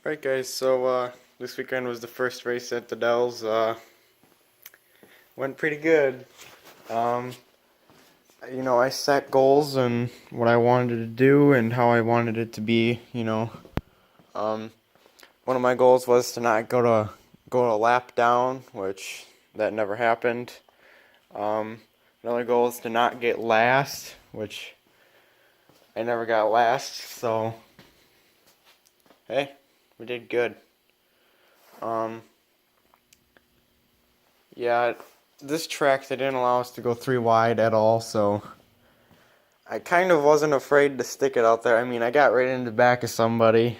Alright guys, so this weekend was the first race at the Dells. Went pretty good. Um, I set goals and what I wanted to do and how I wanted it to be. Um, One of my goals was to not go a lap down, which that never happened. Um, Another goal is to not get last, which I never got last, so hey, we did good. Um, Yeah, this track they didn't allow us to go 3 wide at all, so I kind of wasn't afraid to stick it out there. I mean, I got right in the back of somebody.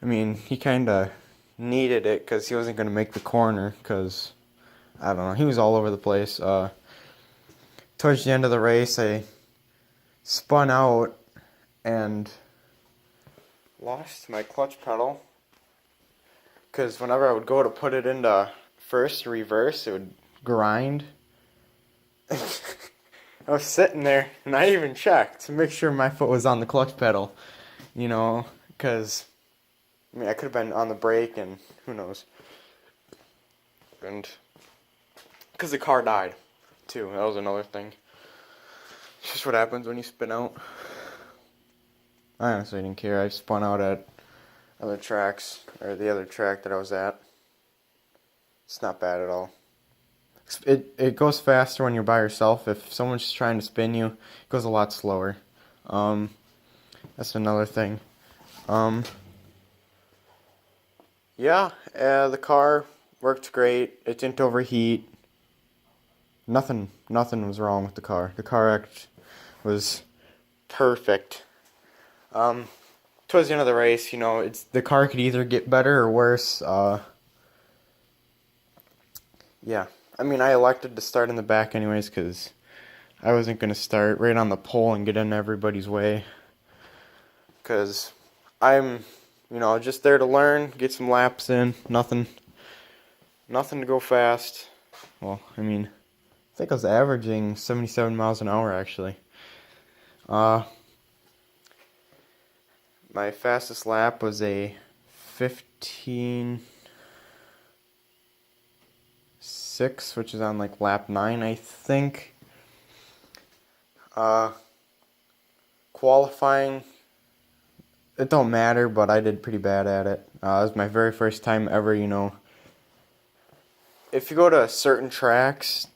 I mean, he kind of needed it because he wasn't going to make the corner because, I don't know, he was all over the place. Towards the end of the race, I spun out and lost my clutch pedal because whenever I would go to put it into first reverse, it would grind. I was sitting there, and I even checked to make sure my foot was on the clutch pedal, because, I mean, I could have been on the brake, and who knows. And, because the car died, too. That was another thing. It's just what happens when you spin out. I honestly didn't care. I spun out at other tracks, or the other track that I was at. It's not bad at all. It goes faster when you're by yourself. If someone's trying to spin you, it goes a lot slower. That's another thing. Yeah, the car worked great. It didn't overheat. Nothing was wrong with the car. The car act was perfect. Towards the end of the race, the car could either get better or worse. Yeah. I mean, I elected to start in the back anyways because I wasn't going to start right on the pole and get in everybody's way. Because I'm, just there to learn, get some laps in, nothing to go fast. Well, I mean, I think I was averaging 77 miles an hour actually. My fastest lap was a 15.6, which is on like lap 9, I think. Qualifying, it don't matter, but I did pretty bad at it. It was my very first time ever, If you go to certain tracks,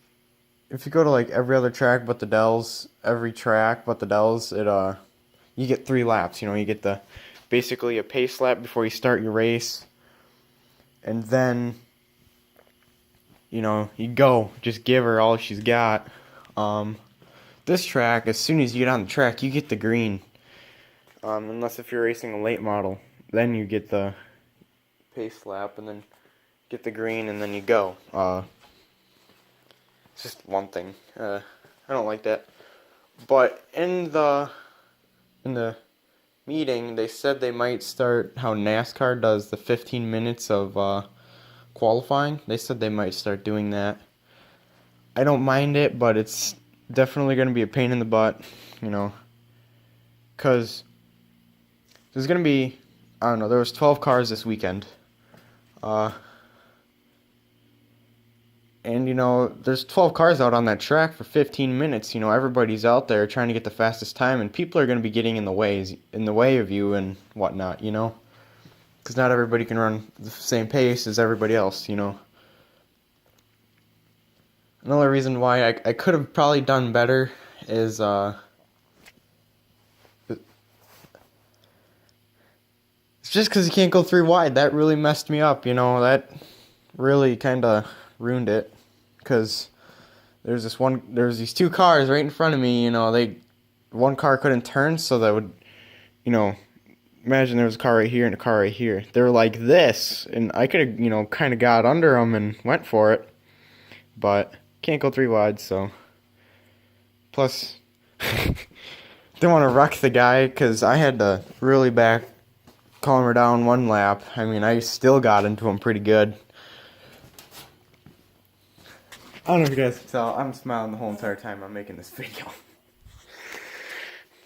if you go to like every other track but the Dells, every track but the Dells, you get 3 laps. You get basically a pace lap before you start your race, and then you go, just give her all she's got. This track, as soon as you get on the track, you get the green. Unless if you're racing a late model, then you get the pace lap, and then get the green, and then you go. It's just one thing. I don't like that. But in the meeting, they said they might start how NASCAR does the 15 minutes of qualifying. They said they might start doing that. I don't mind it, but it's definitely going to be a pain in the butt, because there's going to be, I don't know, there was 12 cars this weekend. And, there's 12 cars out on that track for 15 minutes. Everybody's out there trying to get the fastest time, and people are going to be getting in the way of you and whatnot, because not everybody can run the same pace as everybody else, Another reason why I could have probably done better is, it's just because you can't go 3 wide. That really messed me up, that really kind of ruined it, because there's these 2 cars right in front of me, one car couldn't turn, so that would, imagine there was a car right here and a car right here. They were like this, and I could have, kind of got under them and went for it, but can't go 3 wide, so. Plus, didn't want to wreck the guy, because I had to really calm her down 1 lap. I mean, I still got into him pretty good. I don't know if you guys can tell, I'm smiling the whole entire time I'm making this video.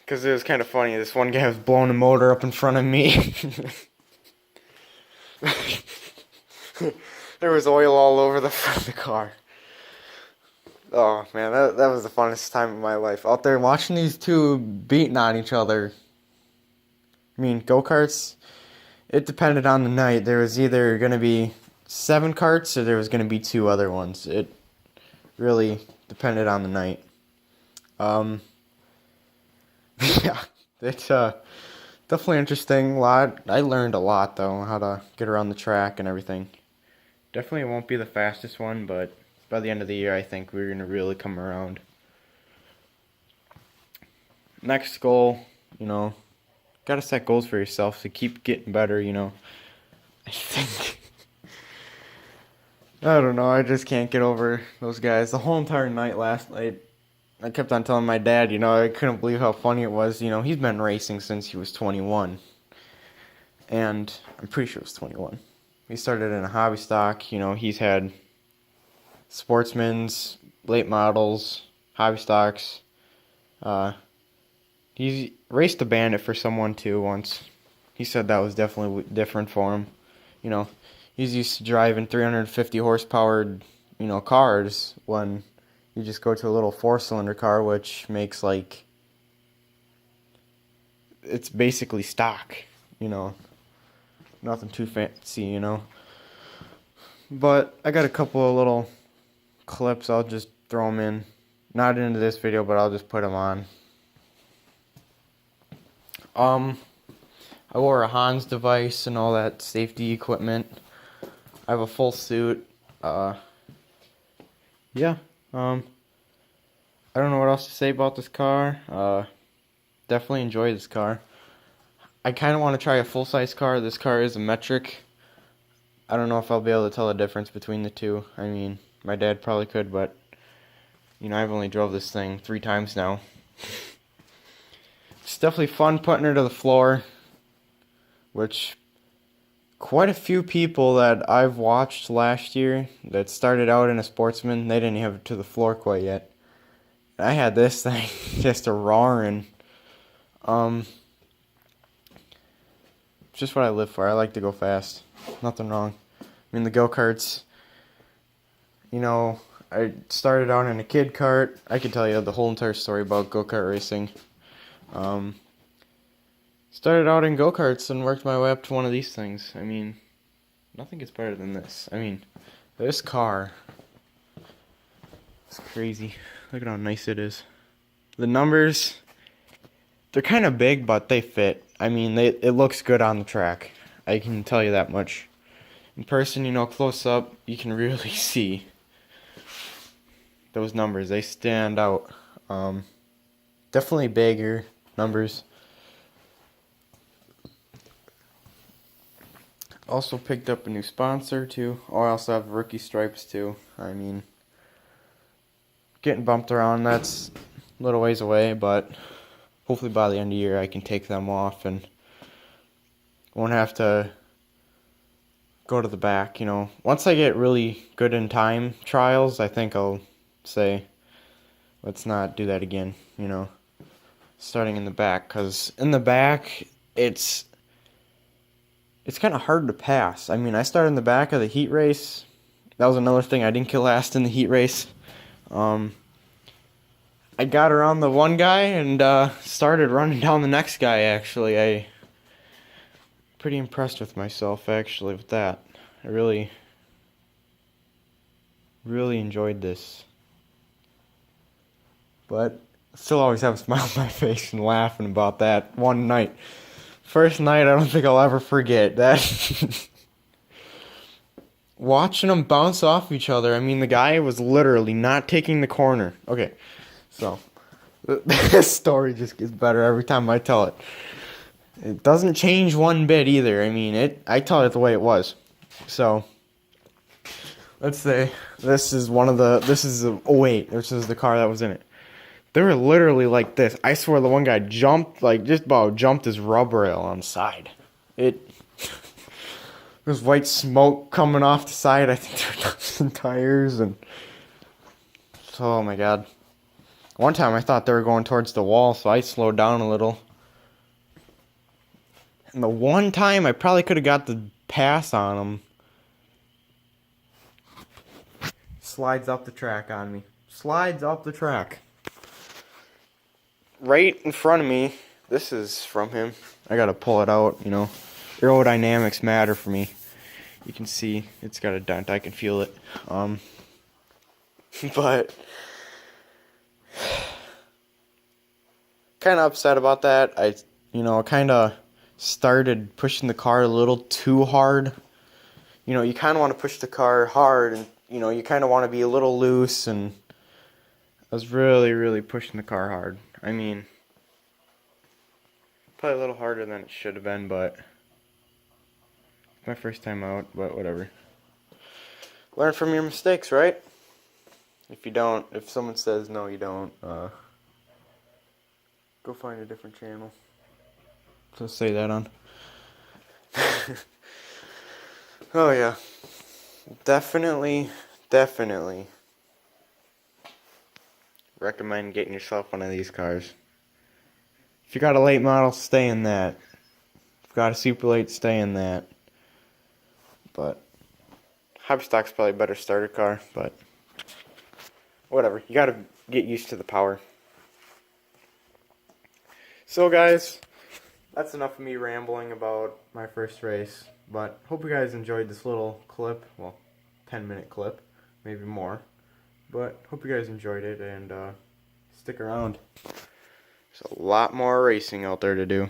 Because it was kind of funny. This one guy was blowing a motor up in front of me. There was oil all over the front of the car. Oh man, that was the funnest time of my life. Out there watching these two beating on each other. I mean, go-karts, it depended on the night. There was either going to be 7 carts or there was going to be 2 other ones. It really depended on the night. Yeah, it's definitely interesting. I learned a lot though, how to get around the track and everything. Definitely won't be the fastest one, but by the end of the year, I think we're gonna really come around. Next goal, gotta set goals for yourself to keep getting better. I think. I don't know. I just can't get over those guys. The whole entire night last night, I kept on telling my dad, I couldn't believe how funny it was. He's been racing since he was 21. And I'm pretty sure it was 21. He started in a hobby stock. He's had sportsmen's, late models, hobby stocks. He's raced a Bandit for someone too once. He said that was definitely different for him. He's used to driving 350 horsepower, cars when you just go to a little 4-cylinder car, which makes it's basically stock, nothing too fancy, But I got a couple of little clips. I'll just throw them in. Not into this video, but I'll just put them on. I wore a Hans device and all that safety equipment. I have a full suit. Yeah. I don't know what else to say about this car. Definitely enjoy this car. I kind of want to try a full-size car. This car is a metric. I don't know if I'll be able to tell the difference between the two. I mean, my dad probably could, but I've only drove this thing 3 times now. It's definitely fun putting her to the floor, which quite a few people that I've watched last year that started out in a Sportsman, they didn't have it to the floor quite yet. I had this thing just a roaring. Just what I live for. I like to go fast. Nothing wrong. I mean, the go-karts, I started out in a kid kart. I could tell you the whole entire story about go-kart racing. Started out in go-karts and worked my way up to one of these things. I mean, nothing gets better than this. I mean, this car is crazy. Look at how nice it is. The numbers, they're kind of big, but they fit. I mean, it looks good on the track. I can tell you that much. In person, close up, you can really see those numbers. They stand out. Definitely bigger numbers. Also picked up a new sponsor too. Oh, I also have rookie stripes too. I mean, getting bumped around, that's a little ways away, but hopefully by the end of the year I can take them off and won't have to go to the back. Once I get really good in time trials, I think I'll say, let's not do that again, starting in the back, because in the back, it's kind of hard to pass. I mean, I started in the back of the heat race. That was another thing. I didn't kill last in the heat race. I got around the one guy and started running down the next guy, actually. I pretty impressed with myself, actually, with that. I really enjoyed this. But still always have a smile on my face and laughing about that one night. First night, I don't think I'll ever forget that. Watching them bounce off each other. I mean, the guy was literally not taking the corner. Okay, so this story just gets better every time I tell it. It doesn't change one bit either. I mean, I tell it the way it was. So let's say this is this is the car that was in it. They were literally like this. I swear the one guy jumped, just about jumped his rub rail on the side. There's white smoke coming off the side. I think they're dusting tires and... Oh my god. One time I thought they were going towards the wall, so I slowed down a little. And the one time I probably could have got the pass on them. Slides up the track on me. Slides up the track. Right in front of me. This is from him. I gotta pull it out, you know. Aerodynamics matter for me. You can see it's got a dent. I can feel it. But kind of upset about that. I kind of started pushing the car a little too hard. You know, you kind of want to push the car hard, and you kind of want to be a little loose, and I was really, really pushing the car hard. I mean, probably a little harder than it should have been, but it's my first time out, but whatever. Learn from your mistakes, right? If someone says no, you don't, go find a different channel. So say that on. Oh yeah. Definitely recommend getting yourself one of these cars. If you got a late model, stay in that. If you got a super late, stay in that. But hobby stock's probably a better starter car, but whatever. You gotta get used to the power. So guys, that's enough of me rambling about my first race. But hope you guys enjoyed this little clip. Well, 10-minute clip, maybe more. But hope you guys enjoyed it, and stick around. There's a lot more racing out there to do.